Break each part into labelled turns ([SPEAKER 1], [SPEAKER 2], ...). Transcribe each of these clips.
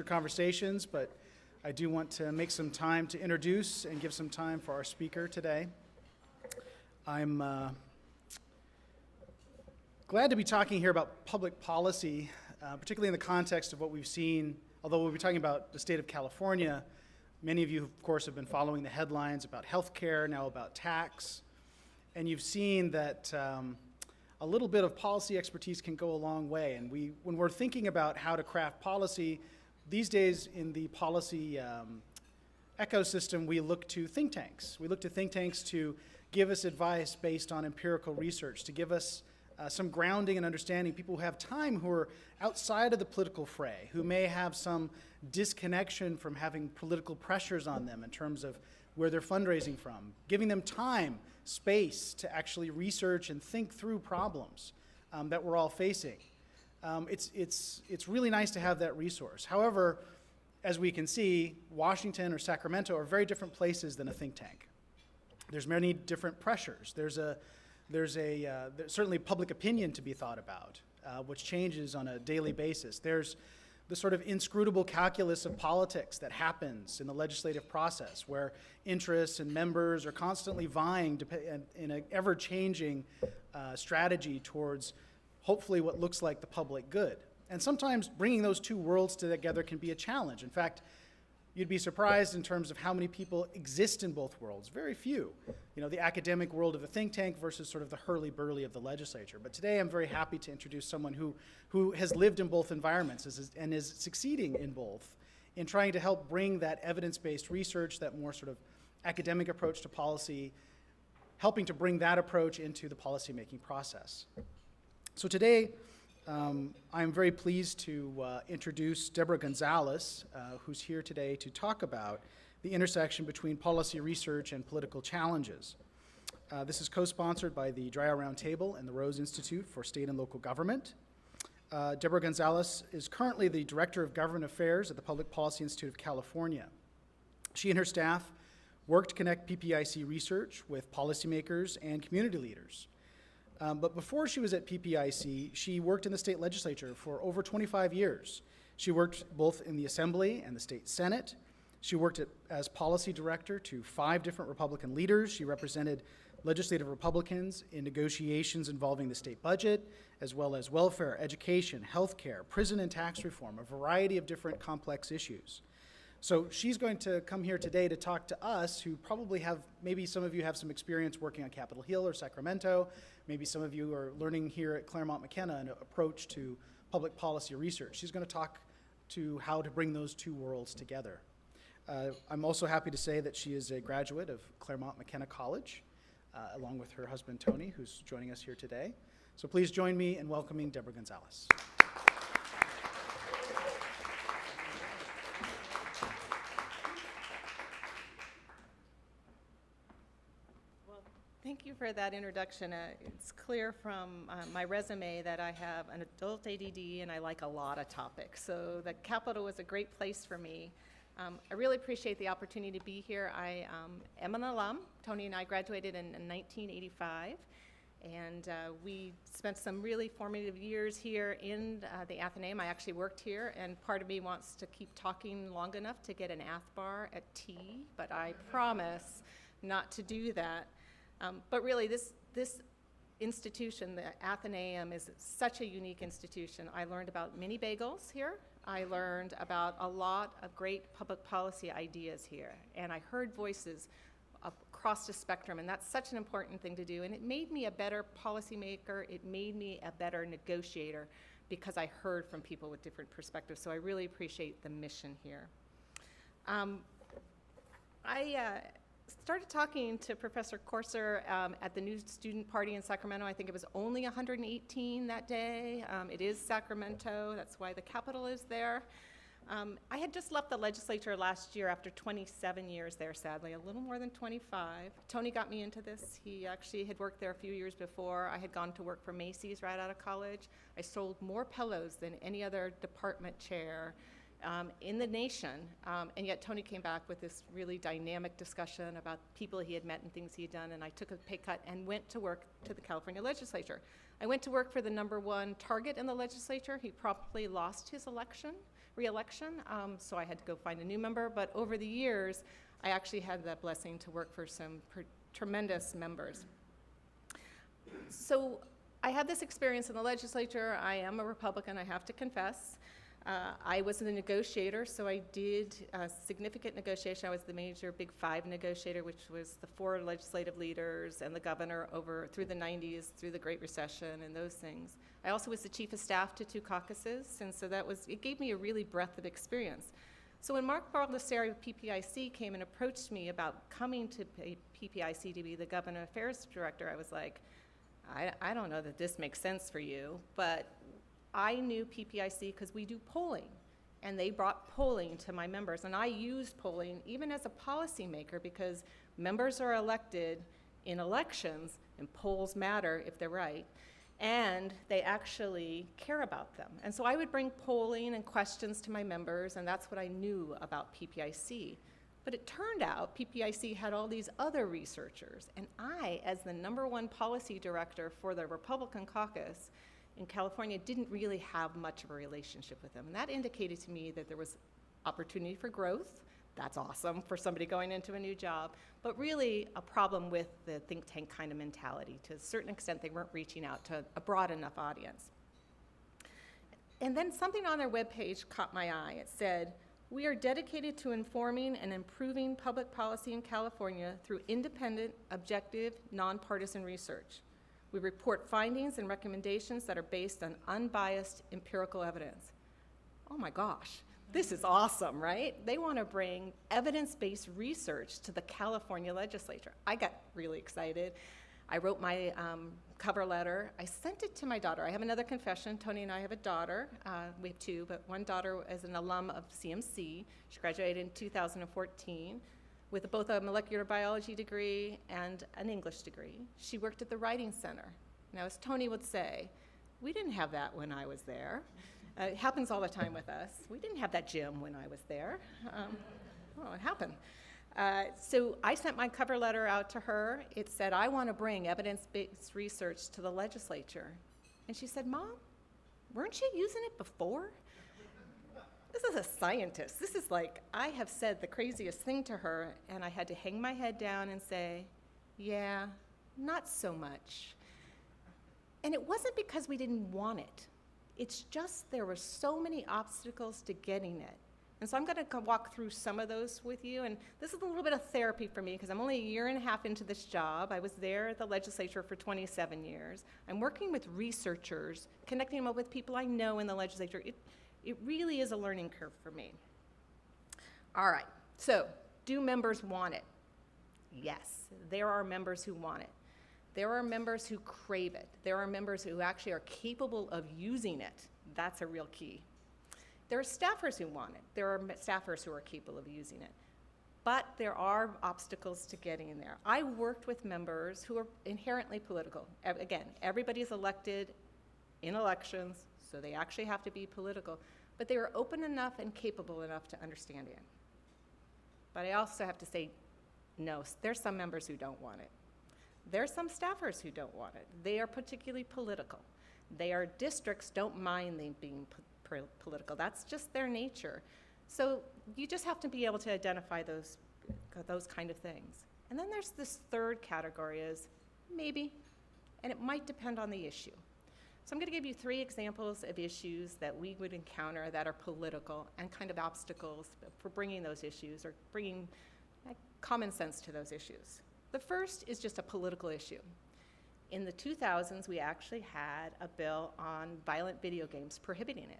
[SPEAKER 1] conversations, but I do want to make some time to introduce and give some time for our speaker today. I'm glad to be talking here about public policy, particularly in the context of what we've seen. Although we'll be talking about the state of California, many of you, of course, have been following the headlines about healthcare, now about tax, and you've seen that a little bit of policy expertise can go a long way. And when we're thinking about how to craft policy, these days in the policy ecosystem, we look to think tanks. We look to think tanks to give us advice based on empirical research, to give us some grounding and understanding, people who have time, who are outside of the political fray, who may have some disconnection from having political pressures on them in terms of where they're fundraising from, giving them time, space to actually research and think through problems that we're all facing. It's really nice to have that resource. However, as we can see, Washington or Sacramento are very different places than a think tank. There's many different pressures. There's certainly public opinion to be thought about, which changes on a daily basis. There's the sort of inscrutable calculus of politics that happens in the legislative process, where interests and members are constantly vying in an ever-changing strategy towards hopefully what looks like the public good. And sometimes bringing those two worlds together can be a challenge. In fact, you'd be surprised in terms of how many people exist in both worlds. Very few. You know, the academic world of a think tank versus sort of the hurly-burly of the legislature. But today I'm very happy to introduce someone who has lived in both environments and is succeeding in both, in trying to help bring that evidence-based research, that more sort of academic approach to policy, helping to bring that approach into the policymaking process. So today, I'm very pleased to introduce Deborah Gonzalez, who's here today to talk about the intersection between policy research and political challenges. This is co-sponsored by the Dreier Roundtable and the Rose Institute for State and Local Government. Deborah Gonzalez is currently the Director of Government Affairs at the Public Policy Institute of California. She and her staff work to connect PPIC research with policymakers and community leaders. But before she was at PPIC, she worked in the state legislature for over 25 years. She worked both in the Assembly and the state Senate. She worked as policy director to 5 different Republican leaders. She represented legislative Republicans in negotiations involving the state budget, as well as welfare, education, healthcare, prison and tax reform, a variety of different complex issues. So she's going to come here today to talk to us, who probably have, maybe some of you have some experience working on Capitol Hill or Sacramento. Maybe some of you are learning here at Claremont, McKenna, an approach to public policy research. She's going to talk to how to bring those two worlds together. I'm also happy to say that she is a graduate of Claremont McKenna College, along with her husband, Tony, who's joining us here today. So please join me in welcoming Deborah Gonzalez.
[SPEAKER 2] Thank you for that introduction. It's clear from my resume that I have an adult ADD and I like a lot of topics. So the Capitol was a great place for me. I really appreciate the opportunity to be here. I am an alum. Tony and I graduated in 1985. And we spent some really formative years here in the Athenaeum. I actually worked here, and part of me wants to keep talking long enough to get an Ath bar at tea, but I promise not to do that. But really, this institution, the Athenaeum, is such a unique institution. I learned about mini bagels here. I learned about a lot of great public policy ideas here. And I heard voices across the spectrum, and that's such an important thing to do. And it made me a better policymaker. It made me a better negotiator because I heard from people with different perspectives. So I really appreciate the mission here. I started talking to Professor Corser at the new student party in Sacramento. I think it was only 118 that day. It is Sacramento. That's why the Capitol is there. I had just left the legislature last year after 27 years there, sadly, a little more than 25. Tony got me into this. He actually had worked there a few years before. I had gone to work for Macy's right out of college. I sold more pillows than any other department chair in the nation, and yet Tony came back with this really dynamic discussion about people he had met and things he had done, and I took a pay cut and went to work to the California legislature. I went to work for the #1 target in the legislature. He promptly lost his re-election, so I had to go find a new member, but over the years, I actually had the blessing to work for some tremendous members. So I had this experience in the legislature. I am a Republican, I have to confess. I was a negotiator, so I did significant negotiation. I was the major Big Five negotiator, which was the 4 legislative leaders and the governor through the 90s, through the Great Recession and those things. I also was the chief of staff to 2 caucuses, and so it gave me a really breadth of experience. So when Mark Baldessari of PPIC came and approached me about coming to PPIC to be the government affairs director, I was like, I don't know that this makes sense for you, but I knew PPIC because we do polling, and they brought polling to my members, and I used polling even as a policymaker because members are elected in elections, and polls matter if they're right, and they actually care about them. And so I would bring polling and questions to my members, and that's what I knew about PPIC. But it turned out PPIC had all these other researchers, and I, as the #1 policy director for the Republican caucus in California, didn't really have much of a relationship with them. And that indicated to me that there was opportunity for growth. That's awesome for somebody going into a new job, but really a problem with the think tank kind of mentality. To a certain extent, they weren't reaching out to a broad enough audience. And then something on their webpage caught my eye. It said, "We are dedicated to informing and improving public policy in California through independent, objective, nonpartisan research. We report findings and recommendations that are based on unbiased empirical evidence." Oh my gosh, this is awesome, right? They want to bring evidence-based research to the California legislature. I got really excited. I wrote my cover letter. I sent it to my daughter. I have another confession. Tony and I have a daughter. We have 2, but one daughter is an alum of CMC. She graduated in 2014 with both a molecular biology degree and an English degree. She worked at the Writing Center. Now, as Tony would say, we didn't have that when I was there. It happens all the time with us. We didn't have that gym when I was there. It happened. So I sent my cover letter out to her. It said, "I want to bring evidence-based research to the legislature." And she said, "Mom, weren't you using it before?" This is a scientist. This is like, I have said the craziest thing to her, and I had to hang my head down and say, yeah, not so much. And it wasn't because we didn't want it. It's just there were so many obstacles to getting it. And so I'm going to walk through some of those with you, and this is a little bit of therapy for me because I'm only a year and a half into this job. I was there at the legislature for 27 years. I'm working with researchers, connecting them up with people I know in the legislature. It really is a learning curve for me. All right, so do members want it? Yes, there are members who want it. There are members who crave it. There are members who actually are capable of using it. That's a real key. There are staffers who want it. There are staffers who are capable of using it. But there are obstacles to getting in there. I worked with members who are inherently political. Again, everybody's elected in elections, so they actually have to be political, but they are open enough and capable enough to understand it. But I also have to say, no, there's some members who don't want it. There's some staffers who don't want it. They are particularly political. Their districts don't mind them being political. That's just their nature. So you just have to be able to identify those kind of things. And then there's this third category is maybe, and it might depend on the issue. So I'm going to give you 3 examples of issues that we would encounter that are political and kind of obstacles for bringing those issues or bringing common sense to those issues. The first is just a political issue. In the 2000s, we actually had a bill on violent video games prohibiting it.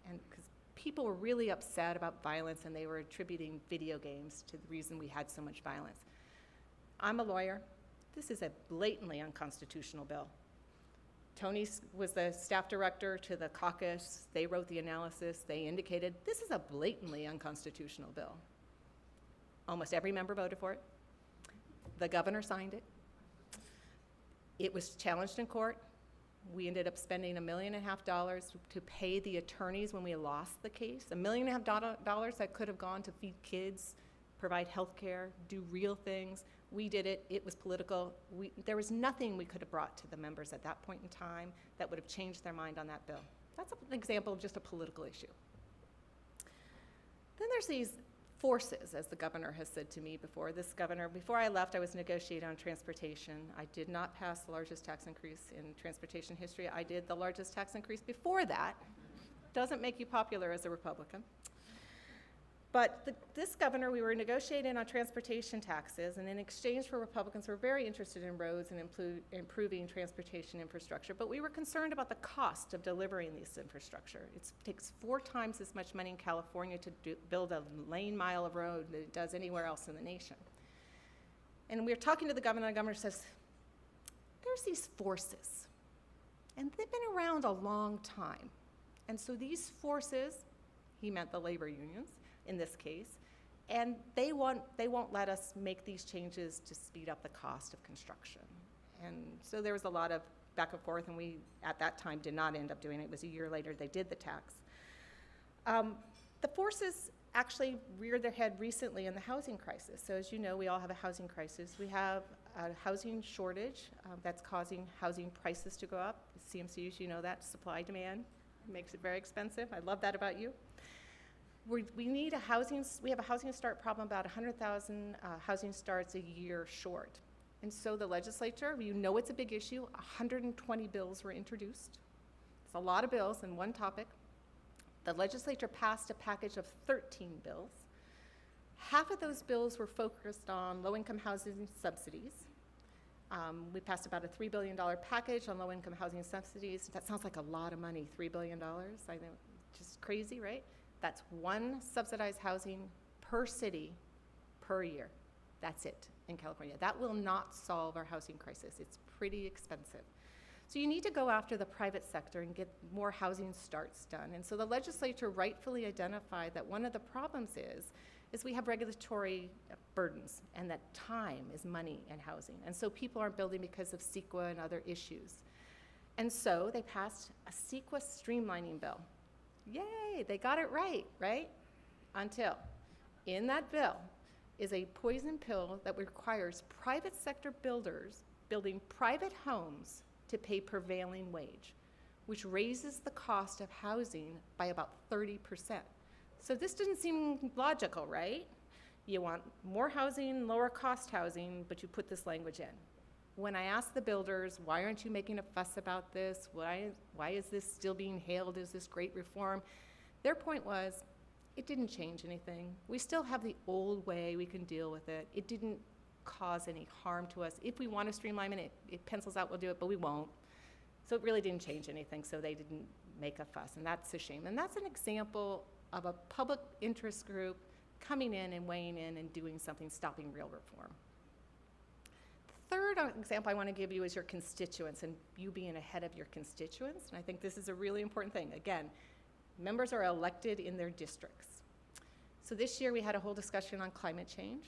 [SPEAKER 2] And because people were really upset about violence and they were attributing video games to the reason we had so much violence. I'm a lawyer. This is a blatantly unconstitutional bill. Tony was the staff director to the caucus. They wrote the analysis. They indicated this is a blatantly unconstitutional bill. Almost every member voted for it. The governor signed it. It was challenged in court. We ended up spending $1.5 million to pay the attorneys when we lost the case. $1.5 million that could have gone to feed kids, provide health care, do real things. We did it. It was political. There was nothing we could have brought to the members at that point in time that would have changed their mind on that bill. That's an example of just a political issue. Then there's these forces, as the governor has said to me before. This governor, before I left, I was negotiating on transportation. I did not pass the largest tax increase in transportation history. I did the largest tax increase before that. Doesn't make you popular as a Republican. But this governor, we were negotiating on transportation taxes, and in exchange for Republicans, we're very interested in roads and improving transportation infrastructure, but we were concerned about the cost of delivering this infrastructure. It takes 4 times as much money in California to build a lane mile of road than it does anywhere else in the nation. And we were talking to the governor, and the governor says, there's these forces, and they've been around a long time. And so these forces, he meant the labor unions, in this case, and they won't let us make these changes to speed up the cost of construction. And so there was a lot of back and forth, and we, at that time, did not end up doing it. It was a year later they did the tax. The forces actually reared their head recently in the housing crisis. So as you know, we all have a housing crisis. We have a housing shortage that's causing housing prices to go up. CMCs, you know that, supply demand makes it very expensive. I love that about you. We have a housing start problem, about 100,000 housing starts a year short. And so the legislature, you know it's a big issue, 120 bills were introduced. It's a lot of bills in one topic. The legislature passed a package of 13 bills. Half of those bills were focused on low-income housing subsidies. We passed about a $3 billion package on low-income housing subsidies. That sounds like a lot of money, $3 billion. I know, just crazy, right? That's one subsidized housing per city per year. That's it in California. That will not solve our housing crisis. It's pretty expensive. So you need to go after the private sector and get more housing starts done. And so the legislature rightfully identified that one of the problems is we have regulatory burdens, and that time is money in housing. And so people aren't building because of CEQA and other issues. And so they passed a CEQA streamlining bill. Yay, they got it right? Until in that bill is a poison pill that requires private sector builders building private homes to pay prevailing wage, which raises the cost of housing by about 30%. So this didn't seem logical, right? You want more housing, lower cost housing, but you put this language in. When I asked the builders, why aren't you making a fuss about this? Why is this still being hailed as this great reform? Their point was, it didn't change anything. We still have the old way we can deal with it. It didn't cause any harm to us. If we want to streamline it, it pencils out, we'll do it, but we won't. So it really didn't change anything, so they didn't make a fuss, and that's a shame. And that's an example of a public interest group coming in and weighing in and doing something, stopping real reform. Third example I want to give you is your constituents and you being ahead of your constituents. And I think this is a really important thing. Again, members are elected in their districts. So this year we had a whole discussion on climate change.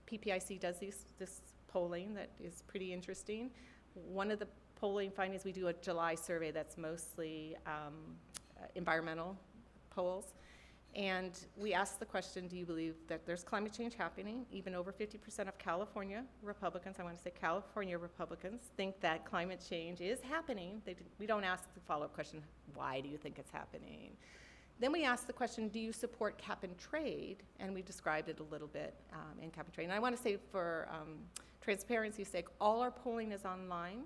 [SPEAKER 2] PPIC does this polling that is pretty interesting. One of the polling findings, we do a July survey that's mostly environmental polls. And we asked the question, do you believe that there's climate change happening? Even over 50% of California Republicans, I want to say California Republicans, think that climate change is happening. We don't ask the follow-up question, why do you think it's happening? Then we asked the question, do you support cap and trade? And we described it a little bit in cap and trade. And I want to say for transparency's sake, all our polling is online.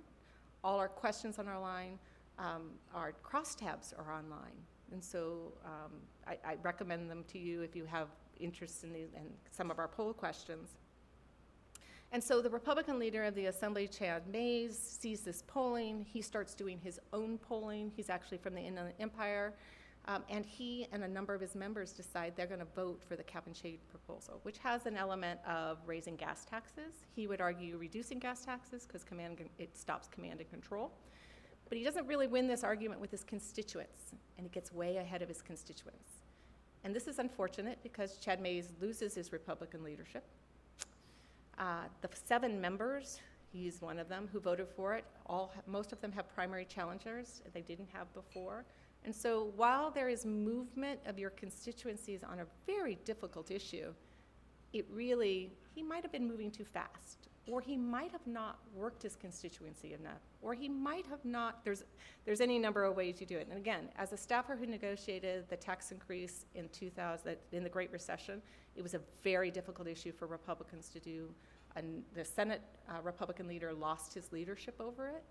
[SPEAKER 2] All our questions on our line, our crosstabs are online. And so I recommend them to you if you have interest in these and some of our poll questions. And so the Republican leader of the Assembly, Chad Mays, sees this polling. He starts doing his own polling. He's actually from the Inland Empire. And he and a number of his members decide they're going to vote for the cap and trade proposal, which has an element of raising gas taxes. He would argue reducing gas taxes because it stops command and control. But he doesn't really win this argument with his constituents, and he gets way ahead of his constituents. And this is unfortunate because Chad Mays loses his Republican leadership. The 7 members He's one of them who voted for it. Most of them have primary challengers they didn't have before. And so while there is movement of your constituencies on a very difficult issue, he might have been moving too fast, or he might have not worked his constituency enough, or he might have not, there's any number of ways you do it. And again, as a staffer who negotiated the tax increase in 2000, in the Great Recession, it was a very difficult issue for Republicans to do. And the Senate Republican leader lost his leadership over it.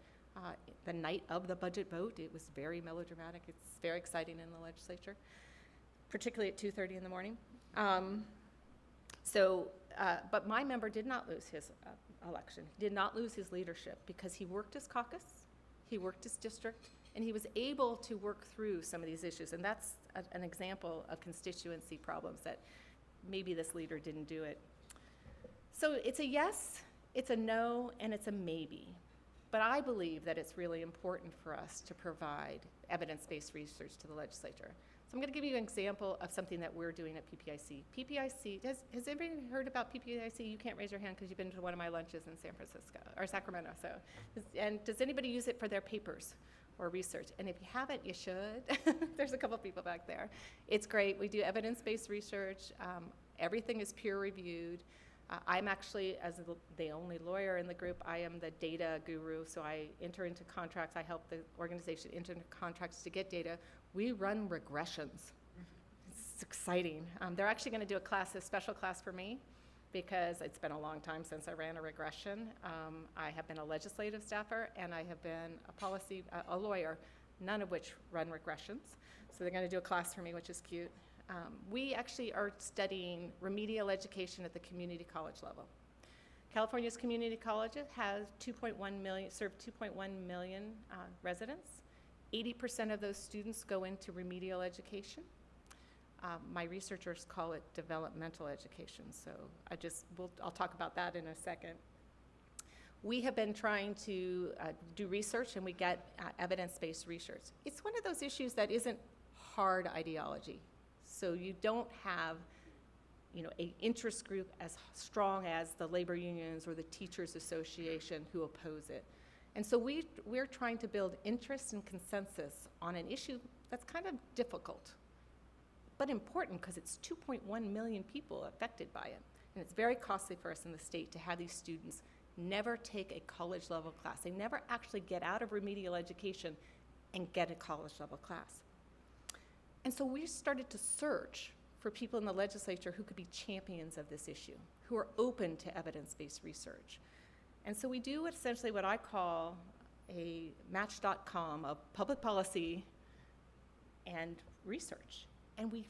[SPEAKER 2] The night of the budget vote, it was very melodramatic. It's very exciting in the legislature, particularly at 2:30 in the morning. But my member did not lose his election. He did not lose his leadership because he worked his caucus, he worked his district, and he was able to work through some of these issues. And that's an example of constituency problems that maybe this leader didn't do it. So it's a yes, it's a no, and it's a maybe. But I believe that it's really important for us to provide evidence-based research to the legislature. So I'm going to give you an example of something that we're doing at PPIC. PPIC, has everybody heard about PPIC? You can't raise your hand because you've been to one of my lunches in San Francisco, or Sacramento, and does anybody use it for their papers or research? And if you haven't, you should. There's a couple people back there. It's great. We do evidence-based research. Everything is peer-reviewed. I'm actually, as the only lawyer in the group, I am the data guru, so I enter into contracts. I help the organization enter into contracts to get data. We run regressions. It's exciting. They're actually going to do a special class for me, because it's been a long time since I ran a regression. I have been a legislative staffer, and I have been a lawyer, none of which run regressions. So they're going to do a class for me, which is cute. We actually are studying remedial education at the community college level. California's community colleges has serve 2.1 million residents. 80% of those students go into remedial education. My researchers call it developmental education, so I'll talk about that in a second. We have been trying to do research, and we get evidence-based research. It's one of those issues that isn't hard ideology. So you don't have, an interest group as strong as the labor unions or the teachers association who oppose it. And so we're trying to build interest and consensus on an issue that's kind of difficult, but important because it's 2.1 million people affected by it. And it's very costly for us in the state to have these students never take a college level class. They never actually get out of remedial education and get a college level class. And so we started to search for people in the legislature who could be champions of this issue, who are open to evidence-based research. And so we do essentially what I call a match.com of public policy and research. And we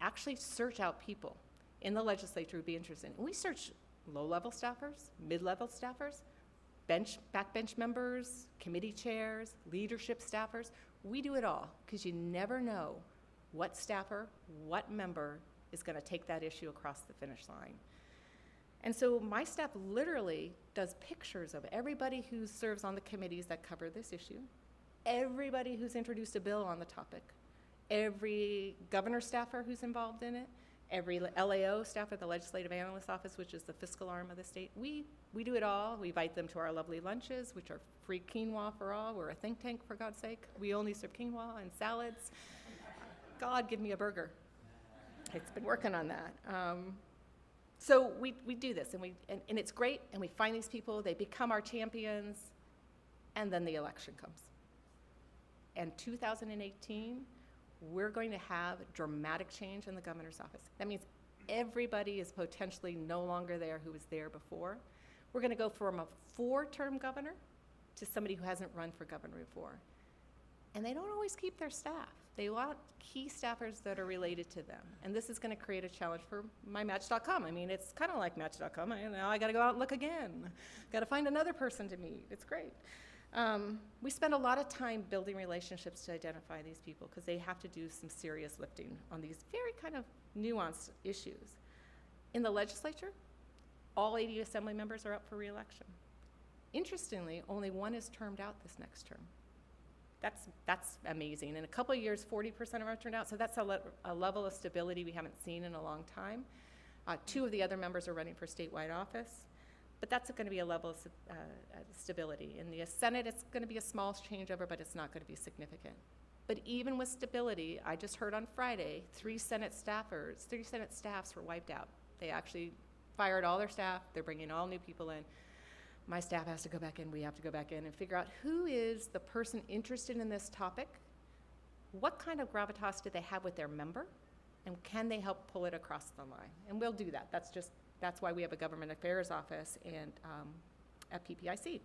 [SPEAKER 2] actually search out people in the legislature who'd be interested. And we search low-level staffers, mid-level staffers, backbench members, committee chairs, leadership staffers. We do it all, because you never know what staffer, what member is going to take that issue across the finish line. And so my staff literally does pictures of everybody who serves on the committees that cover this issue, everybody who's introduced a bill on the topic, every governor staffer who's involved in it, every LAO staffer, the Legislative Analyst Office, which is the fiscal arm of the state. We do it all. We invite them to our lovely lunches, which are free quinoa for all. We're a think tank, for God's sake. We only serve quinoa and salads. God, give me a burger. It's been working on that. So we do this, and it's great, and we find these people, they become our champions, and then the election comes. And 2018, we're going to have dramatic change in the governor's office. That means everybody is potentially no longer there who was there before. We're going to go from a 4-term governor to somebody who hasn't run for governor before. And they don't always keep their staff. They want key staffers that are related to them. And this is going to create a challenge for my Match.com. I mean, it's kind of like Match.com. Now I got to go out and look again. Got to find another person to meet. It's great. We spend a lot of time building relationships to identify these people, because they have to do some serious lifting on these very kind of nuanced issues. In the legislature, all 80 assembly members are up for re-election. Interestingly, only one is termed out this next term. That's amazing. In a couple of years, 40% of them are turned out, so that's a level of stability we haven't seen in a long time. 2 of the other members are running for statewide office. But that's going to be a level of stability. In the Senate, it's going to be a small changeover, but it's not going to be significant. But even with stability, I just heard on Friday, 3 Senate staffs were wiped out. They actually fired all their staff. They're bringing all new people in. My staff has to go back in. We have to go back in and figure out who is the person interested in this topic, what kind of gravitas do they have with their member, and can they help pull it across the line? And we'll do that. That's why we have a government affairs office and at PPIC.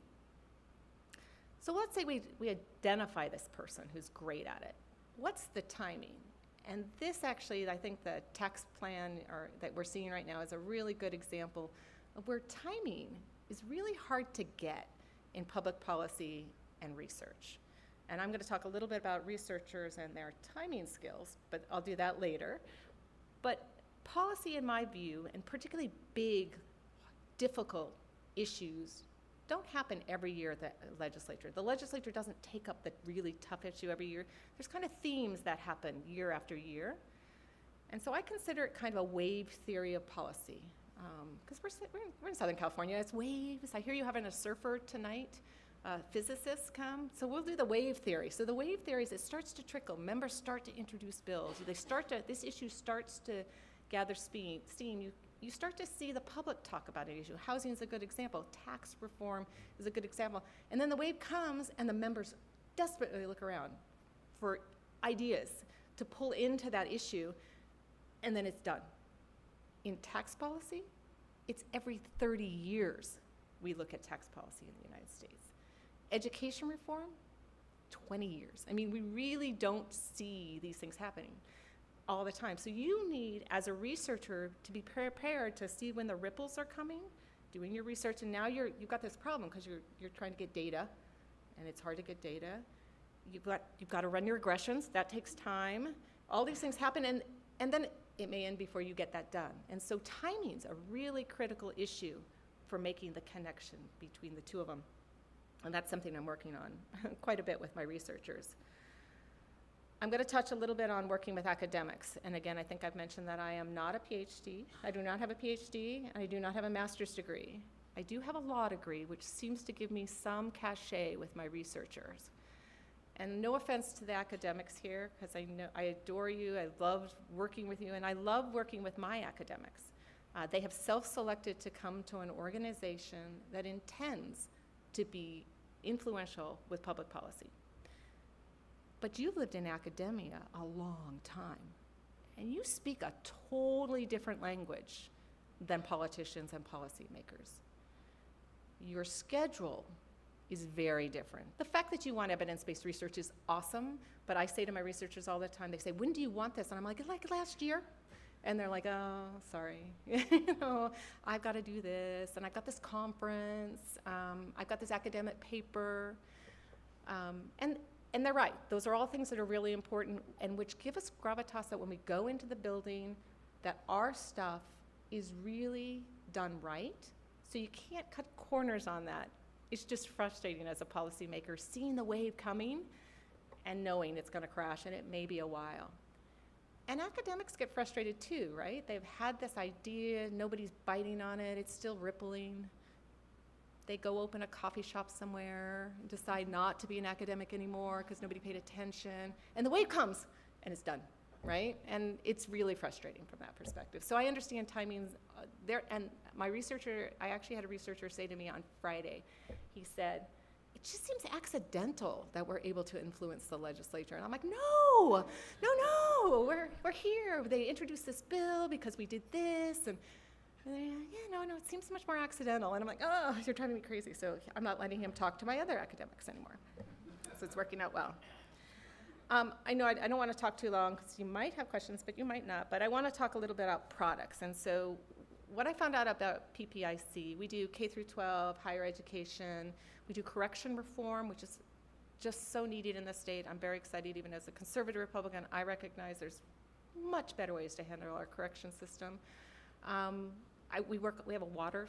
[SPEAKER 2] So let's say we identify this person who's great at it. What's the timing? And this actually, I think the tax plan that we're seeing right now is a really good example of where timing is really hard to get in public policy and research. And I'm going to talk a little bit about researchers and their timing skills, but I'll do that later. But policy, in my view, and particularly big, difficult issues, don't happen every year at the legislature. The legislature doesn't take up the really tough issue every year. There's kind of themes that happen year after year. And so I consider it kind of a wave theory of policy. Because we're in Southern California, it's waves. I hear you having a surfer tonight. Physicists come. So we'll do the wave theory. So the wave theory is it starts to trickle. Members start to introduce bills. This issue starts to gather steam. You start to see the public talk about an issue. Housing is a good example. Tax reform is a good example. And then the wave comes and the members desperately look around for ideas to pull into that issue, and then it's done. In tax policy, it's every 30 years we look at tax policy in the United States. Education reform, 20 years. I mean, we really don't see these things happening all the time. So you need, as a researcher, to be prepared to see when the ripples are coming, doing your research, and now you've got this problem because you're trying to get data, and it's hard to get data. You've got to run your regressions. That takes time. All these things happen, and then it may end before you get that done. And so timing's a really critical issue for making the connection between the two of them. And that's something I'm working on quite a bit with my researchers. I'm going to touch a little bit on working with academics. And again, I think I've mentioned that I am not a PhD. I do not have a PhD, and I do not have a master's degree. I do have a law degree, which seems to give me some cachet with my researchers. And no offense to the academics here, because I adore you, I love working with you, and I love working with my academics. They have self-selected to come to an organization that intends to be influential with public policy. But you've lived in academia a long time, and you speak a totally different language than politicians and policymakers. Your schedule is very different. The fact that you want evidence-based research is awesome, but I say to my researchers all the time, they say, when do you want this? And I'm like last year. And they're like, oh, sorry. I've got to do this, and I've got this conference, I've got this academic paper. And they're right. Those are all things that are really important and which give us gravitas that when we go into the building, that our stuff is really done right. So you can't cut corners on that. It's just frustrating as a policymaker, seeing the wave coming and knowing it's going to crash, and it may be a while. And academics get frustrated too, right? They've had this idea, nobody's biting on it, it's still rippling. They go open a coffee shop somewhere, decide not to be an academic anymore because nobody paid attention, and the wave comes, and it's done, right? And it's really frustrating from that perspective. So I understand timings there, and my researcher, I actually had a researcher say to me on Friday, he said, it just seems accidental that we're able to influence the legislature. And I'm like, no, we're here. They introduced this bill because we did this, and no, it seems much more accidental. And I'm like, oh, you're driving me crazy. So I'm not letting him talk to my other academics anymore. So it's working out well. I know I don't want to talk too long because you might have questions, but you might not. But I want to talk a little bit about products. And so what I found out about PPIC, we do K through 12, higher education. We do correction reform, which is just so needed in the state. I'm very excited, even as a conservative Republican, I recognize there's much better ways to handle our correction system. We have a water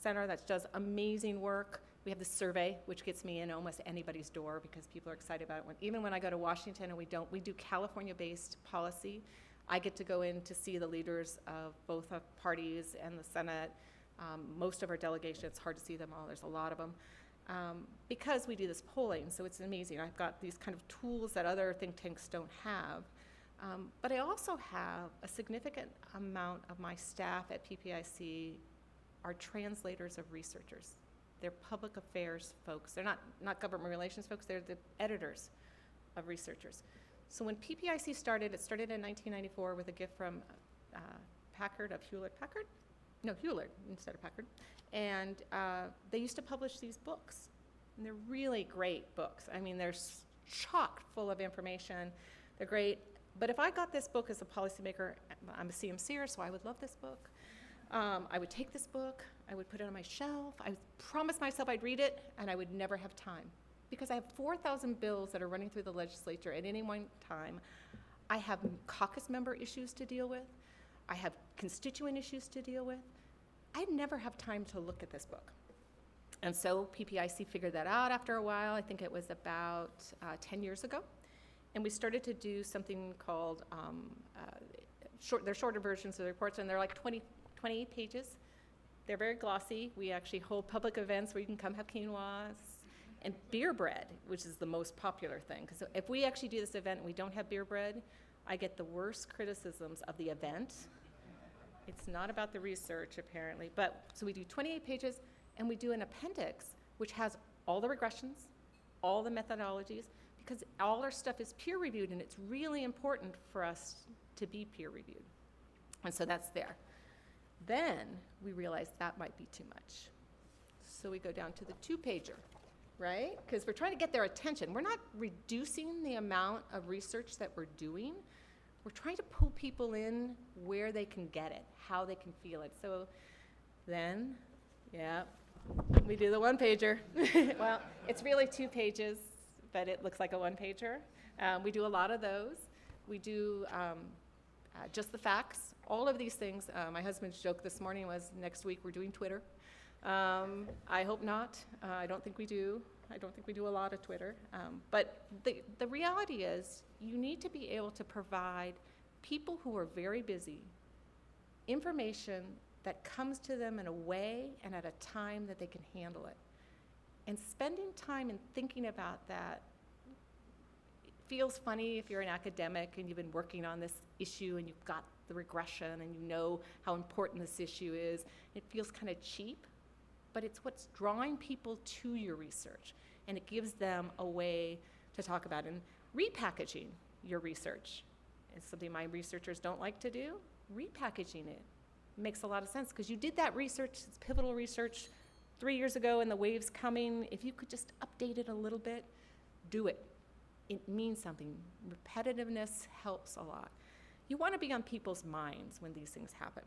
[SPEAKER 2] center that does amazing work. We have the survey, which gets me in almost anybody's door because people are excited about it. Even when I go to Washington and we do California-based policy, I get to go in to see the leaders of both parties and the Senate Most of our delegation, it's hard to see them all, there's a lot of them, because we do this polling, so it's amazing. I've got these kind of tools that other think tanks don't have. But I also have a significant amount of my staff at PPIC are translators of researchers. They're public affairs folks. They're not government relations folks, they're the editors of researchers. So when PPIC started, it started in 1994 with a gift from Packard of Hewlett-Packard? No, Hewlett instead of Packard. And they used to publish these books. And they're really great books. I mean, they're chock full of information. They're great. But if I got this book as a policymaker, I'm a CMCer, so I would love this book. I would take this book, I would put it on my shelf, I promised myself I'd read it, and I would never have time. Because I have 4,000 bills that are running through the legislature at any one time. I have caucus member issues to deal with. I have constituent issues to deal with. I'd never have time to look at this book. And so PPIC figured that out after a while. I think it was about 10 years ago. And we started to do something called, they're shorter versions of the reports, and they're like 28 pages. They're very glossy. We actually hold public events where you can come have quinoas and beer bread, which is the most popular thing. Because if we actually do this event and we don't have beer bread, I get the worst criticisms of the event. It's not about the research, apparently. But so we do 28 pages, and we do an appendix, which has all the regressions, all the methodologies, because all our stuff is peer-reviewed, and it's really important for us to be peer-reviewed. And so that's there. Then we realized that might be too much. So we go down to the 2-pager, right? Because we're trying to get their attention. We're not reducing the amount of research that we're doing. We're trying to pull people in where they can get it, how they can feel it. So then, yeah, we do the 1-pager. Well, it's really 2 pages, but it looks like a 1-pager. We do a lot of those. We do just the facts. All of these things, my husband's joke this morning was, next week we're doing Twitter. I hope not. I don't think we do. I don't think we do a lot of Twitter. But the reality is, you need to be able to provide people who are very busy information that comes to them in a way and at a time that they can handle it. And spending time and thinking about that feels funny if you're an academic and you've been working on this issue and you've got the regression and you know how important this issue is. It feels kind of cheap, but it's what's drawing people to your research, and it gives them a way to talk about it. And repackaging your research is something my researchers don't like to do. Repackaging it makes a lot of sense, because you did that research, it's pivotal research, 3 years ago, and the wave's coming. If you could just update it a little bit, do it. It means something. Repetitiveness helps a lot. You want to be on people's minds when these things happen.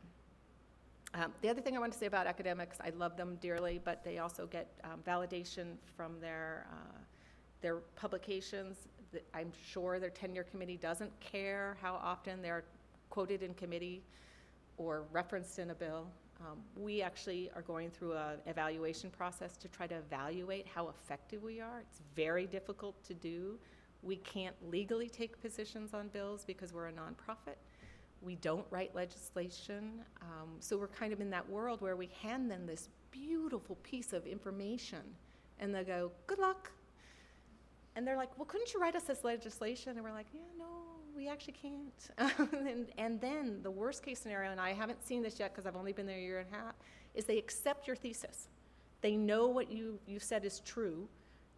[SPEAKER 2] The other thing I want to say about academics, I love them dearly, but they also get validation from their publications. I'm sure their tenure committee doesn't care how often they're quoted in committee or referenced in a bill. We actually are going through an evaluation process to try to evaluate how effective we are. It's very difficult to do. We can't legally take positions on bills because we're a nonprofit. We don't write legislation. So we're kind of in that world where we hand them this beautiful piece of information and they go, good luck. And they're like, well, couldn't you write us this legislation? And we're like, yeah, no, we actually can't. and then the worst case scenario, and I haven't seen this yet because I've only been there a year and a half, is they accept your thesis. They know what you said is true.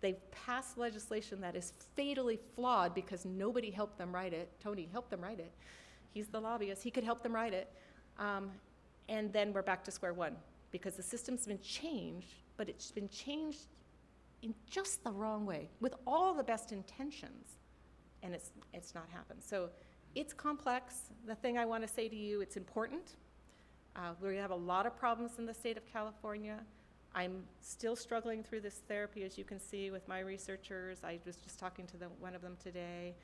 [SPEAKER 2] They've passed legislation that is fatally flawed because nobody helped them write it. Tony helped them write it. He's the lobbyist. He could help them write it. And then we're back to square one because the system's been changed, but it's been changed in just the wrong way with all the best intentions, and it's not happened. So it's complex. The thing I want to say to you, it's important. We have a lot of problems in the state of California. I'm still struggling through this therapy, as you can see, with my researchers. I was just talking to one of them today.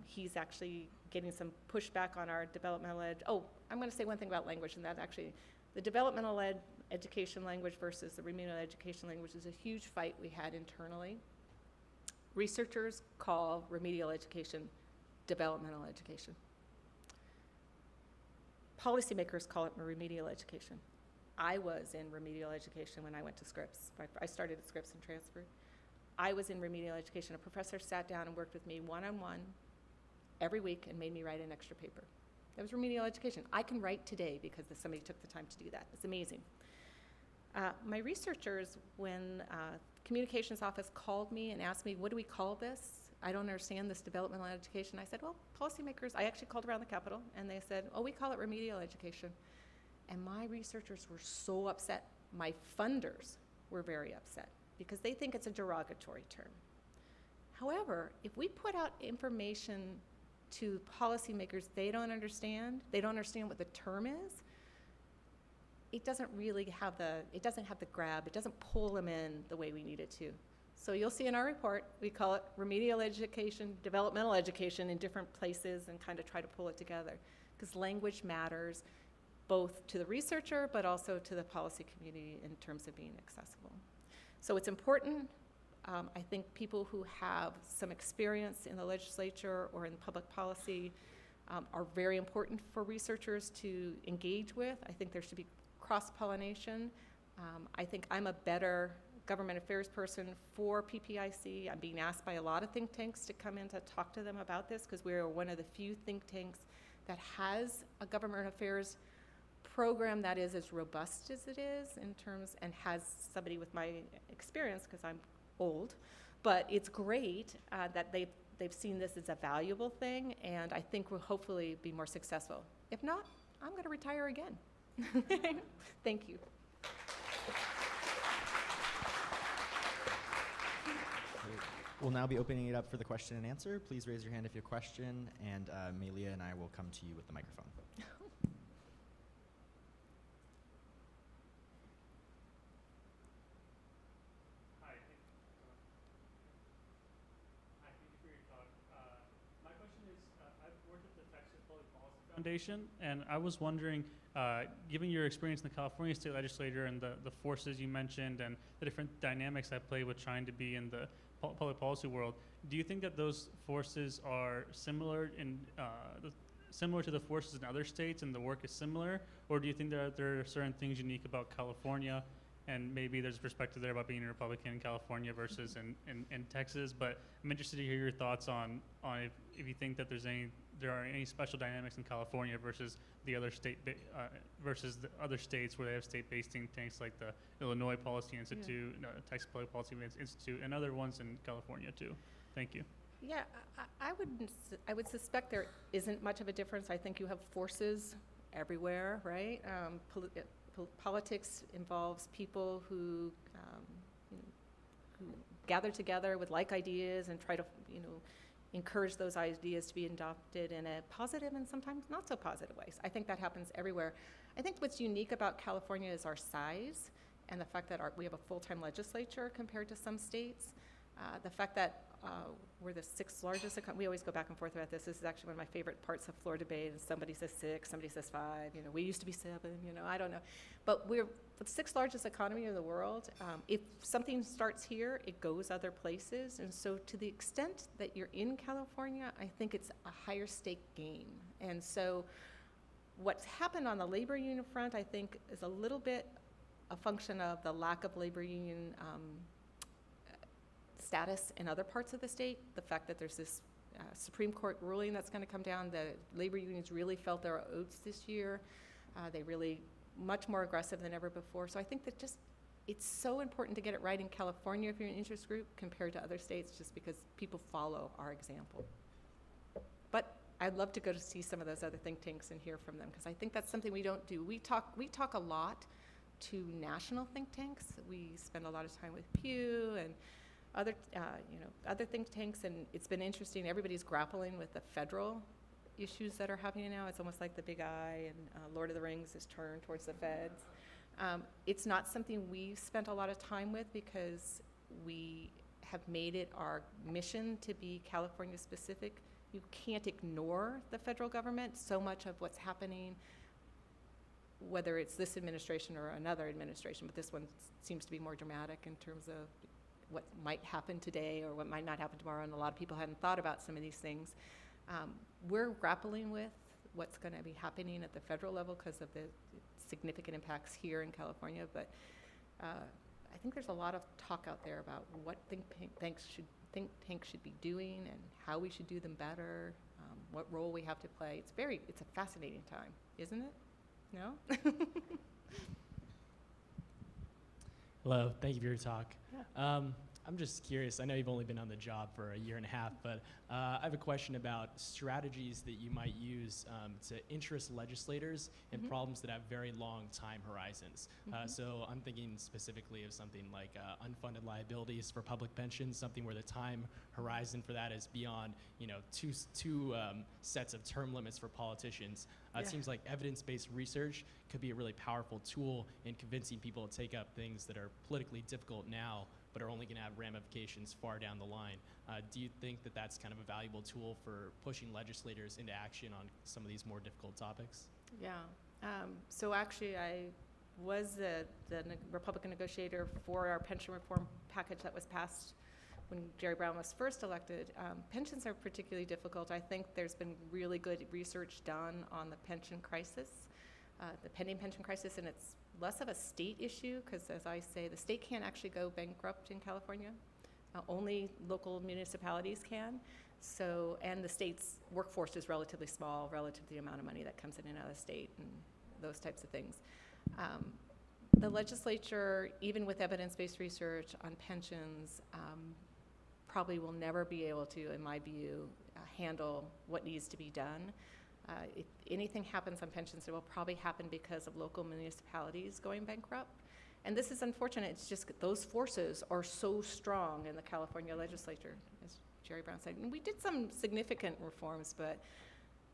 [SPEAKER 2] He's actually getting some pushback on our developmental ed. Oh, I'm going to say one thing about language, and that actually, the developmental education language versus the remedial education language is a huge fight we had internally. Researchers call remedial education developmental education. Policymakers call it remedial education. I was in remedial education when I went to Scripps. I started at Scripps and transferred. I was in remedial education. A professor sat down and worked with me one-on-one every week and made me write an extra paper. That was remedial education. I can write today because somebody took the time to do that. It's amazing. My researchers, when communications office called me and asked me, what do we call this? I don't understand this developmental education. I said, well, policymakers, I actually called around the Capitol, and they said, oh, we call it remedial education. And my researchers were so upset. My funders were very upset because they think it's a derogatory term. However, if we put out information to policymakers they don't understand what the term is, it doesn't really have the grab, it doesn't pull them in the way we need it to. So you'll see in our report, we call it remedial education, developmental education in different places, and kind of try to pull it together. Because language matters both to the researcher, but also to the policy community in terms of being accessible. So it's important. I think people who have some experience in the legislature or in public policy are very important for researchers to engage with. I think there should be cross-pollination. I think I'm a better government affairs person for PPIC. I'm being asked by a lot of think tanks to come in to talk to them about this because we're one of the few think tanks that has a government affairs program that is as robust as it is in terms, and has somebody with my experience because I'm old, but it's great that they've seen this as a valuable thing, and I think we'll hopefully be more successful. If not, I'm going to retire again. Thank you.
[SPEAKER 3] We'll now be opening it up for the question and answer. Please raise your hand if you have a question, and Melia and I will come to you with the microphone.
[SPEAKER 4] Hi, thank you for your talk. My question is, I've worked at the Texas Public Policy Foundation, and I was wondering, given your experience in the California state legislature and the forces you mentioned and the different dynamics at play with trying to be in the public policy world, do you think that those forces are similar similar to the forces in other states and the work is similar, or do you think that there are certain things unique about California, and maybe there's a perspective there about being a Republican in California versus in Texas? But I'm interested to hear your thoughts on if you think that there are any special dynamics in California versus the other versus the other states where they have state-based think tanks like the Illinois Policy Institute, Texas Public Policy Institute, and other ones in California too. Thank you.
[SPEAKER 2] Yeah, I would suspect there isn't much of a difference. I think you have forces everywhere, right? Politics involves people who gather together with like ideas and try to, encourage those ideas to be adopted in a positive and sometimes not so positive ways. I think that happens everywhere. I think what's unique about California is our size and the fact that we have a full-time legislature compared to some states. The fact that we're the 6th largest, we always go back and forth about this. This is actually one of my favorite parts of floor debate. And somebody says 6, somebody says 5. We used to be 7. I don't know. But we're the 6th largest economy in the world. If something starts here, it goes other places. And so, to the extent that you're in California, I think it's a higher stake game. And so, what's happened on the labor union front, I think, is a little bit a function of the lack of labor union status in other parts of the state, the fact that there's this Supreme Court ruling that's going to come down. The labor unions really felt their oats this year. They really much more aggressive than ever before. So I think that it's so important to get it right in California if you're an interest group compared to other states, just because people follow our example. But I'd love to go to see some of those other think tanks and hear from them, because I think that's something we don't do. We talk a lot to national think tanks. We spend a lot of time with Pew and other think tanks, and it's been interesting. Everybody's grappling with the federal issues that are happening now. It's almost like the big eye and Lord of the Rings is turned towards the feds. It's not something we've spent a lot of time with because we have made it our mission to be California specific. You can't ignore the federal government. So much of what's happening, whether it's this administration or another administration, but this one seems to be more dramatic in terms of what might happen today or what might not happen tomorrow, and a lot of people hadn't thought about some of these things. We're grappling with what's going to be happening at the federal level because of the significant impacts here in California. But I think there's a lot of talk out there about what think tanks should be doing and how we should do them better, what role we have to play. It's a fascinating time, isn't it? No?
[SPEAKER 5] Hello, thank you for your talk.
[SPEAKER 2] Yeah.
[SPEAKER 5] I'm just curious, I know you've only been on the job for a year and a half, but I have a question about strategies that you might use to interest legislators in problems that have very long time horizons. So I'm thinking specifically of something like unfunded liabilities for public pensions, something where the time horizon for that is beyond, two sets of term limits for politicians. It seems like evidence-based research could be a really powerful tool in convincing people to take up things that are politically difficult now, but are only going to have ramifications far down the line. Do you think that that's kind of a valuable tool for pushing legislators into action on some of these more difficult topics?
[SPEAKER 2] Yeah. So actually, I was the Republican negotiator for our pension reform package that was passed when Jerry Brown was first elected. Pensions are particularly difficult. I think there's been really good research done on the pension crisis, the pending pension crisis, and it's less of a state issue because, as I say, the state can't actually go bankrupt in California. Only local municipalities can. So, and the state's workforce is relatively small relative to the amount of money that comes in and out of the state and those types of things. The legislature, even with evidence-based research on pensions, probably will never be able to, in my view, handle what needs to be done. If anything happens on pensions, it will probably happen because of local municipalities going bankrupt. And this is unfortunate. It's just those forces are so strong in the California legislature, as Jerry Brown said. And we did some significant reforms, but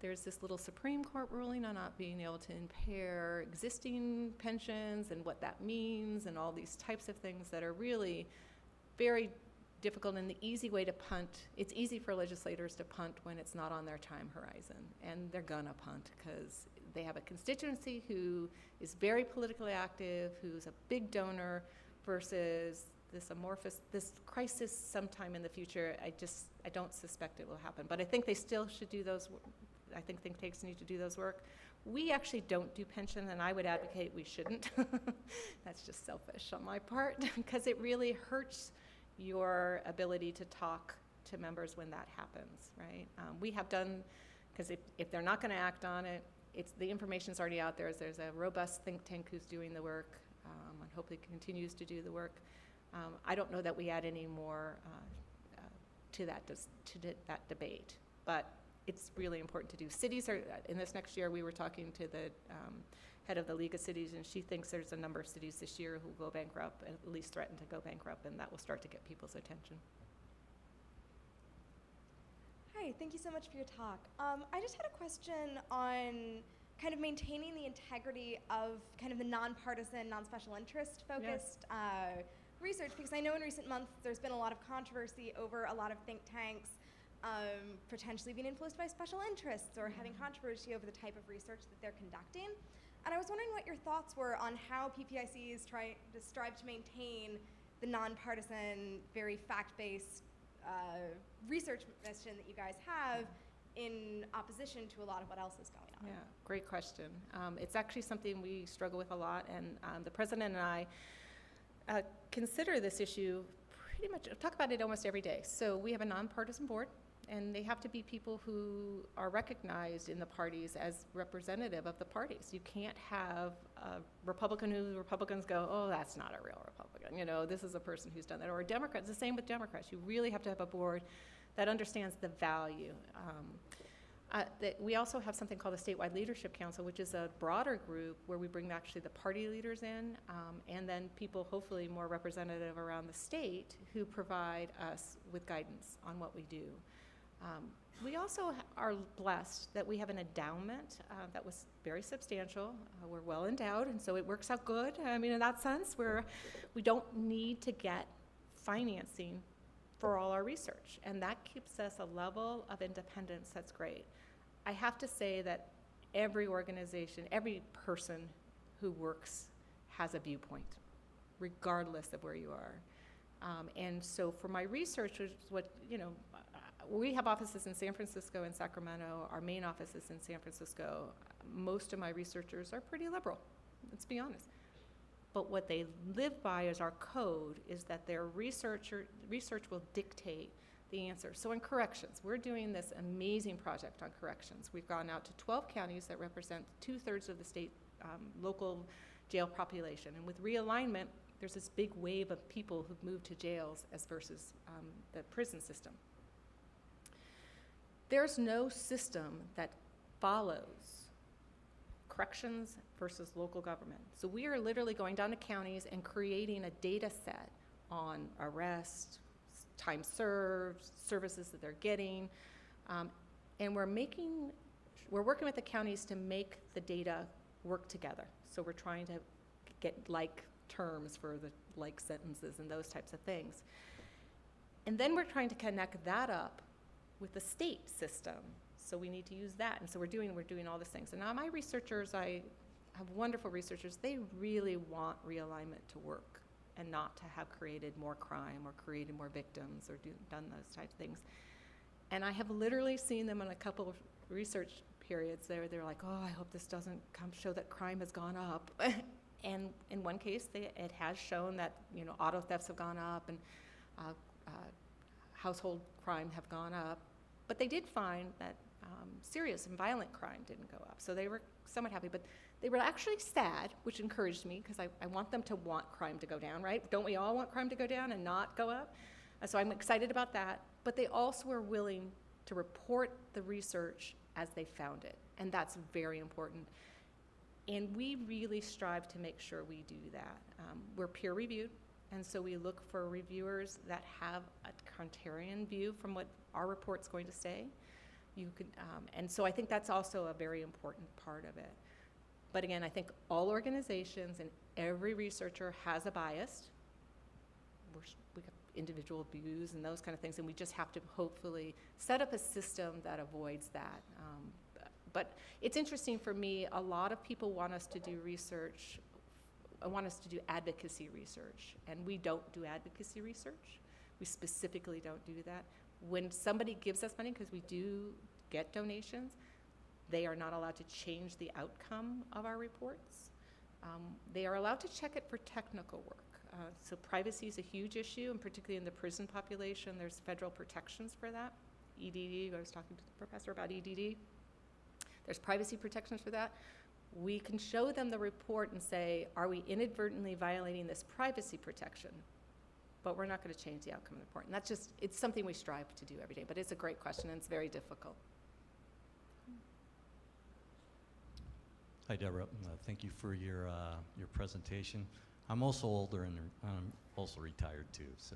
[SPEAKER 2] there's this little Supreme Court ruling on not being able to impair existing pensions and what that means and all these types of things that are really very difficult. And the easy way to punt, it's easy for legislators to punt when it's not on their time horizon, and they're gonna punt because they have a constituency who is very politically active, who's a big donor, versus this crisis sometime in the future. I don't suspect it will happen, but I think they still should do those. I think think tanks need to do those work. We actually don't do pension, and I would advocate we shouldn't. That's just selfish on my part because it really hurts your ability to talk to members when that happens, right? We have done, because if they're not going to act on it, the information's already out there. There's a robust think tank who's doing the work, and hopefully continues to do the work. I don't know that we add any more to that debate, but it's really important to do. Cities are, in this next year, we were talking to the head of the League of Cities, and she thinks there's a number of cities this year who will go bankrupt, at least threaten to go bankrupt, and that will start to get people's attention.
[SPEAKER 6] Hi, thank you so much for your talk. I just had a question on kind of maintaining the integrity of kind of the nonpartisan, non-special interest focused research, because I know in recent months there's been a lot of controversy over a lot of think tanks potentially being influenced by special interests or having controversy over the type of research that they're conducting. And I was wondering what your thoughts were on how PPICs strive to maintain the nonpartisan, very fact-based research mission that you guys have in opposition to a lot of what else is going on.
[SPEAKER 2] Yeah, great question. It's actually something we struggle with a lot, and the president and I consider this issue pretty much, talk about it almost every day. So we have a nonpartisan board, and they have to be people who are recognized in the parties as representative of the parties. You can't have a Republican who Republicans go, oh, that's not a real Republican. This is a person who's done that. Or a Democrat, it's the same with Democrats. You really have to have a board that understands the value. We also have something called a statewide leadership council, which is a broader group where we bring actually the party leaders in, and then people hopefully more representative around the state who provide us with guidance on what we do. We also are blessed that we have an endowment that was very substantial. We're well endowed, and so it works out good. I mean, in that sense, we don't need to get financing for all our research, and that keeps us a level of independence that's great. I have to say that every organization, every person who works has a viewpoint, regardless of where you are. And so for my research, which is what, we have offices in San Francisco and Sacramento. Our main office is in San Francisco. Most of my researchers are pretty liberal, let's be honest. But what they live by as our code is that their research will dictate the answer. So in corrections, we're doing this amazing project on corrections. We've gone out to 12 counties that represent 2/3 of the state local jail population. And with realignment, there's this big wave of people who've moved to jails as versus the prison system. There's no system that follows corrections versus local government. So we are literally going down to counties and creating a data set on arrest, time served, services that they're getting, and we're working with the counties to make the data work together. So we're trying to get like terms for the like sentences and those types of things. And then we're trying to connect that up with the state system. So we need to use that. And so we're doing all these things. And now my researchers, I have wonderful researchers, they really want realignment to work and not to have created more crime or created more victims or done those types of things. And I have literally seen them in a couple of research periods there. They're like, oh, I hope this doesn't show that crime has gone up. And in one case, it has shown that auto thefts have gone up and household crime have gone up. But they did find that serious and violent crime didn't go up. So they were somewhat happy. But they were actually sad, which encouraged me because I want them to want crime to go down, right? Don't we all want crime to go down and not go up? So I'm excited about that. But they also were willing to report the research as they found it. And that's very important. And we really strive to make sure we do that. We're peer reviewed, and so we look for reviewers that have a contrarian view from what our report's going to say. And so I think that's also a very important part of it. But again, I think all organizations and every researcher has a bias. We have individual views and those kind of things, and we just have to hopefully set up a system that avoids that. But it's interesting for me, a lot of people want us to do research, want us to do advocacy research, and we don't do advocacy research. We specifically don't do that. When somebody gives us money, because we do get donations, they are not allowed to change the outcome of our reports. They are allowed to check it for technical work. So privacy is a huge issue, and particularly in the prison population, there's federal protections for that. EDD, I was talking to the professor about EDD. There's privacy protections for that. We can show them the report and say, are we inadvertently violating this privacy protection? But we're not going to change the outcome of the report. And that's just, it's something we strive to do every day. But it's a great question, and it's very difficult.
[SPEAKER 7] Hi, Deborah. Thank you for your presentation. I'm also older and I'm also retired too. So,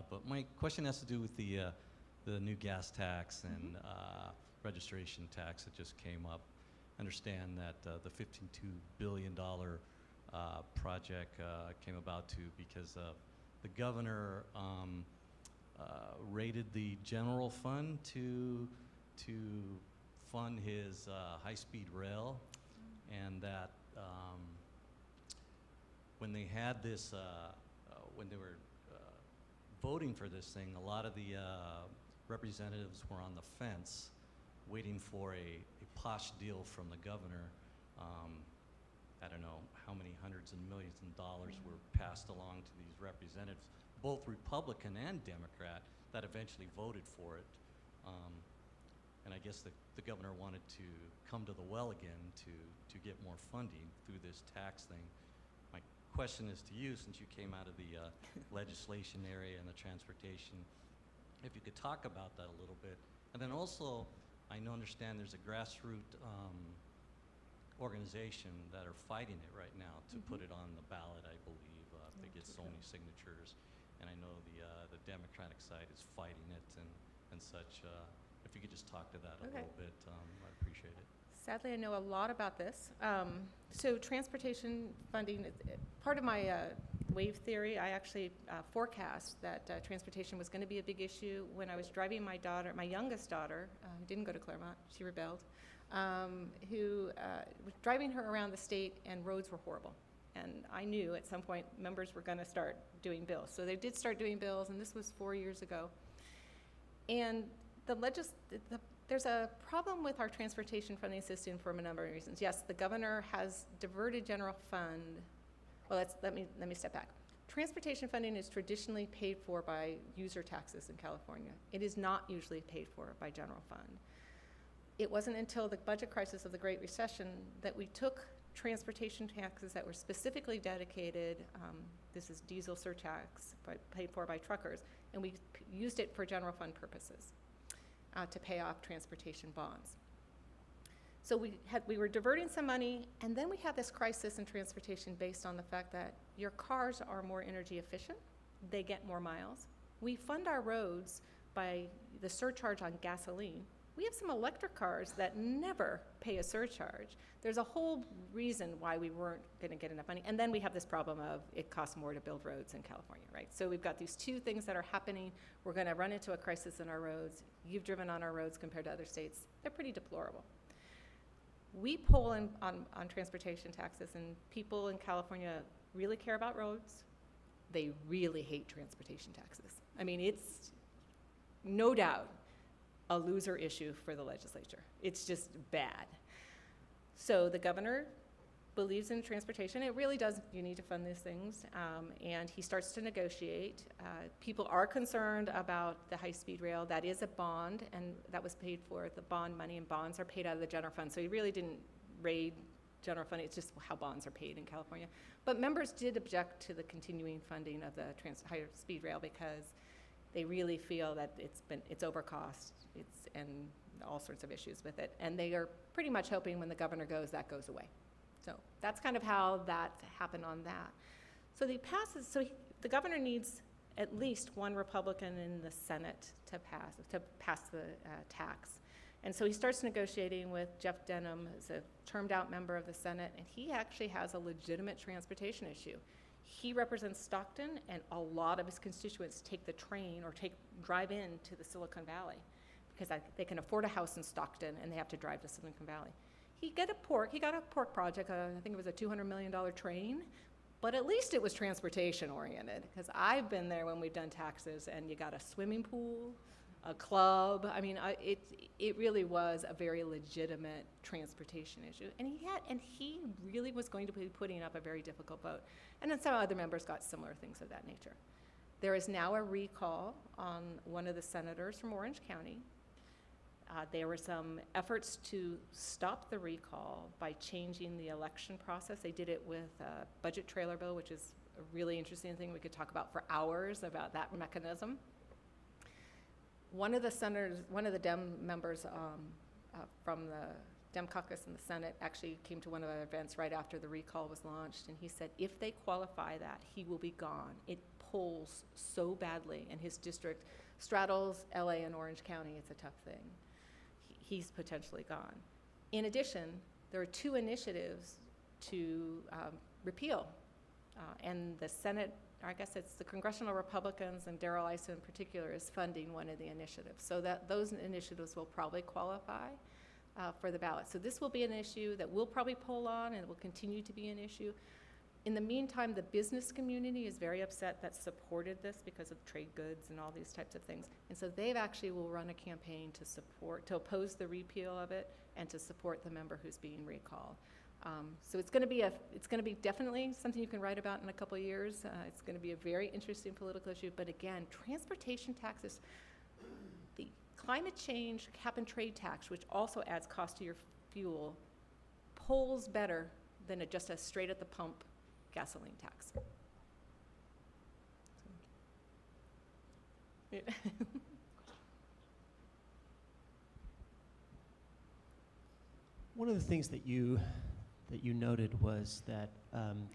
[SPEAKER 7] but my question has to do with the new gas tax and registration tax that just came up. I understand that the $15.2 billion project came about because the governor raided the general fund to fund his high-speed rail, and that when they had this, when they were voting for this thing, a lot of the representatives were on the fence waiting for a posh deal from the governor. I don't know how many hundreds and millions of dollars were passed along to these representatives, both Republican and Democrat, that eventually voted for it. And I guess the governor wanted to come to the well again to get more funding through this tax thing. My question is to you, since you came out of the legislation area and the transportation, if you could talk about that a little bit. And then also, I understand there's a grassroots organization that are fighting it right now to put it on the ballot, I believe, if they get so many signatures. And I know the Democratic side is fighting it and such. If you could just talk to that a little bit, I'd appreciate it.
[SPEAKER 2] Sadly, I know a lot about this. So transportation funding, part of my wave theory, I actually forecast that transportation was going to be a big issue when I was driving my daughter, my youngest daughter, who didn't go to Claremont, she rebelled, who was driving her around the state, and roads were horrible. And I knew at some point members were going to start doing bills. So they did start doing bills, and this was 4 years ago. And there's a problem with our transportation funding system for a number of reasons. Yes, the governor has diverted general fund. Well, let me step back. Transportation funding is traditionally paid for by user taxes in California. It is not usually paid for by general fund. It wasn't until the budget crisis of the Great Recession that we took transportation taxes that were specifically dedicated, this is diesel surtax paid for by truckers, and we used it for general fund purposes to pay off transportation bonds. So we were diverting some money, and then we had this crisis in transportation based on the fact that your cars are more energy efficient, they get more miles. We fund our roads by the surcharge on gasoline. We have some electric cars that never pay a surcharge. There's a whole reason why we weren't going to get enough money. And then we have this problem of it costs more to build roads in California, right? So we've got these two things that are happening. We're going to run into a crisis in our roads. You've driven on our roads compared to other states. They're pretty deplorable. We poll on transportation taxes, and people in California really care about roads. They really hate transportation taxes. I mean, it's no doubt a loser issue for the legislature. It's just bad. So the governor believes in transportation. It really does, you need to fund these things. And he starts to negotiate. People are concerned about the high-speed rail. That is a bond, and that was paid for, the bond money, and bonds are paid out of the general fund. So he really didn't raid general fund. It's just how bonds are paid in California. But members did object to the continuing funding of the high-speed rail because they really feel that it's overcost, and all sorts of issues with it. And they are pretty much hoping when the governor goes, that goes away. So that's kind of how that happened on that. So the governor needs at least one Republican in the Senate to pass the tax. And so he starts negotiating with Jeff Denham, who's a termed out member of the Senate, and he actually has a legitimate transportation issue. He represents Stockton, and a lot of his constituents take the train or drive into the Silicon Valley because they can afford a house in Stockton and they have to drive to Silicon Valley. He got a pork project, I think it was a $200 million train, but at least it was transportation oriented, because I've been there when we've done taxes and you got a swimming pool, a club. I mean, it really was a very legitimate transportation issue. And he really was going to be putting up a very difficult vote. And then some other members got similar things of that nature. There is now a recall on one of the senators from Orange County. There were some efforts to stop the recall by changing the election process. They did it with a budget trailer bill, which is a really interesting thing we could talk about for hours about that mechanism. One of the Dem members from the Dem caucus in the Senate actually came to one of our events right after the recall was launched, and he said if they qualify that, he will be gone. It polls so badly, and his district straddles LA and Orange County. It's a tough thing. He's potentially gone. In addition, there are two initiatives to repeal, and the Senate, I guess it's the congressional Republicans, and Darrell Issa in particular is funding one of the initiatives. So that those initiatives will probably qualify for the ballot. So this will be an issue that we'll probably poll on, and it will continue to be an issue. In the meantime, the business community is very upset that supported this because of trade goods and all these types of things. And so they've actually will run a campaign to oppose the repeal of it and to support the member who's being recalled. So it's going to be definitely something you can write about in a couple of years. It's going to be a very interesting political issue. But again, transportation taxes, the climate change cap and trade tax, which also adds cost to your fuel, polls better than just a straight at the pump gasoline tax.
[SPEAKER 8] One of the things that you noted was that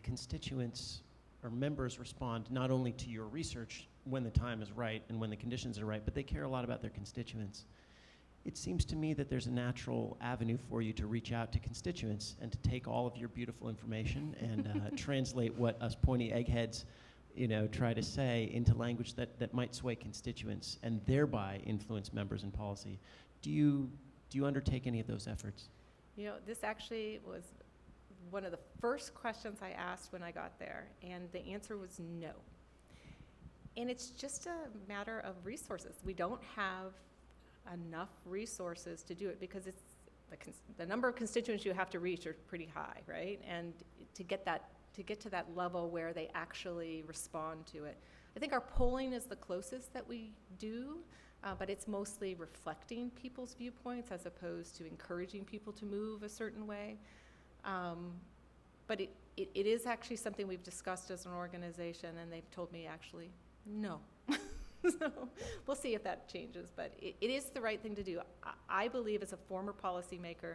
[SPEAKER 8] constituents or members respond not only to your research when the time is right and when the conditions are right, but they care a lot about their constituents. It seems to me that there's a natural avenue for you to reach out to constituents and to take all of your beautiful information and translate what us pointy eggheads, try to say into language that might sway constituents and thereby influence members in policy. Do you undertake any of those efforts?
[SPEAKER 2] This actually was one of the first questions I asked when I got there, and the answer was no. And it's just a matter of resources. We don't have enough resources to do it because it's the number of constituents you have to reach are pretty high, right? And to get to that level where they actually respond to it. I think our polling is the closest that we do, but it's mostly reflecting people's viewpoints as opposed to encouraging people to move a certain way. But it is actually something we've discussed as an organization, and they've told me actually, no. So we'll see if that changes, but it is the right thing to do. I believe as a former policymaker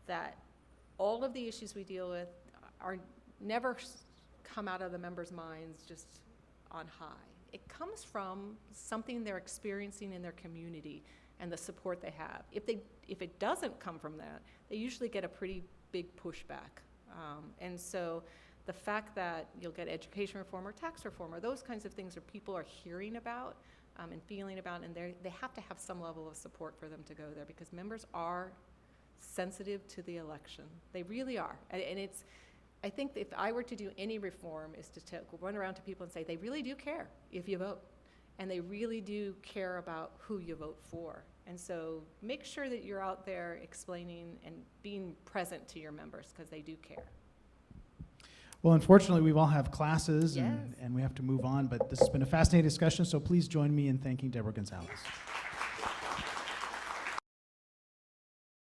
[SPEAKER 2] that all of the issues we deal with are never come out of the members' minds just on high. It comes from something they're experiencing in their community and the support they have. If it doesn't come from that, they usually get a pretty big pushback. And so the fact that you'll get education reform or tax reform or those kinds of things that people are hearing about and feeling about, and they have to have some level of support for them to go there because members are sensitive to the election. They really are. And it's, I think if I were to do any reform is to run around to people and say they really do care if you vote. And they really do care about who you vote for. And so make sure that you're out there explaining and being present to your members because they do care.
[SPEAKER 1] Well, unfortunately, we all have classes
[SPEAKER 2] Yes.
[SPEAKER 1] and we have to move on, but this has been a fascinating discussion, so please join me in thanking Deborah Gonzalez.